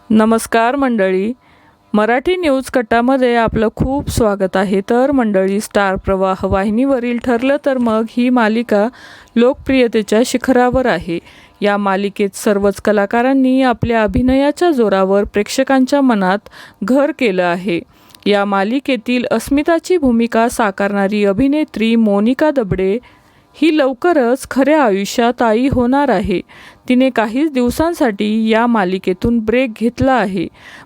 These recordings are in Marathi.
नमस्कार मंडळी, मराठी न्यूज कट्टामध्ये आपलं खूप स्वागत आहे। तर मंडळी, स्टार प्रवाह वाहिनीवरील ठरलं तर मग ही मालिका लोकप्रियतेच्या शिखरावर आहे। या मालिकेत सर्वच कलाकारांनी आपल्या अभिनयाच्या जोरावर प्रेक्षकांच्या मनात घर केलं आहे। या मालिकेतील अस्मिताची भूमिका साकारणारी अभिनेत्री मोनिका दबडे ही लवकरच खऱ्या आयुष्यात आई होणार आहे। तिने काही दिवसांसाठी या मालिकेतून ब्रेक घेतला आहे।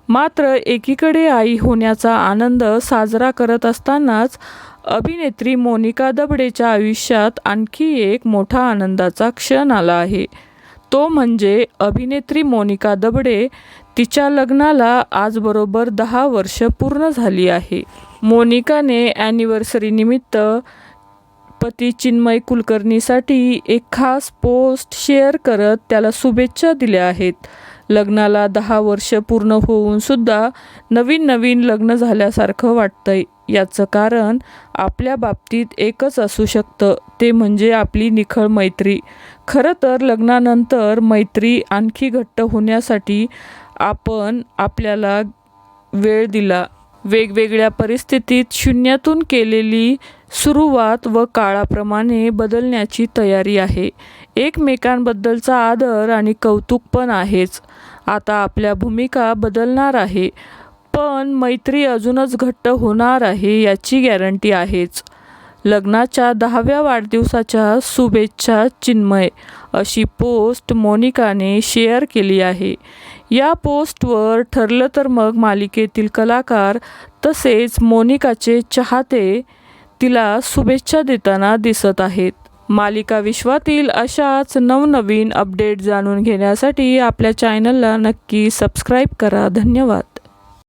मात्र एकीकडे आई होण्याचा आनंद साजरा करत असतानाच अभिनेत्री मोनिका दबडेच्या आयुष्यात आणखी एक मोठा आनंदाचा क्षण आला आहे। तो म्हणजे अभिनेत्री मोनिका दबडे तिच्या लग्नाला आज बरोबर 10 वर्ष पूर्ण झाली आहे। मोनिकाने ॲनिव्हर्सरी निमित्त पती चिन्मय कुलकर्णीसाठी एक खास पोस्ट शेअर करत त्याला शुभेच्छा दिल्या आहेत। लग्नाला 10 वर्ष पूर्ण होऊन सुद्धा नवीन लग्न झाल्यासारखं वाटतंय। याचं कारण आपल्या बाबतीत एकच असू शकतं, ते म्हणजे आपली निखळ मैत्री। खरं तर लग्नानंतर मैत्री आणखी घट्ट होण्यासाठी आपण आपल्याला वेळ दिला। वेगवेगळ्या परिस्थितीत शून्यातून केलेली सुरुवात व काळाप्रमाणे बदलण्याची तयारी आहे। एकमेकांबद्दलचा आदर आणि कौतुक पण आहेच। आता आपल्या भूमिका बदलणार आहे, पण मैत्री अजूनच घट्ट होणार आहे याची गॅरंटी आहेच। लग्नाच्या 10व्या वाढदिवसाच्या शुभेच्छा चिन्मय, अशी पोस्ट मोनिकाने शेअर केली आहे। या पोस्टवर ठरलं तर मग मालिकेतील कलाकार तसेच मोनिकाचे चाहते तिला शुभेच्छा देताना दिसत आहेत। मालिका विश्वातील अशाच नवनवीन अपडेट जाणून घेण्यासाठी आपल्या चॅनलला नक्की सबस्क्राईब करा। धन्यवाद।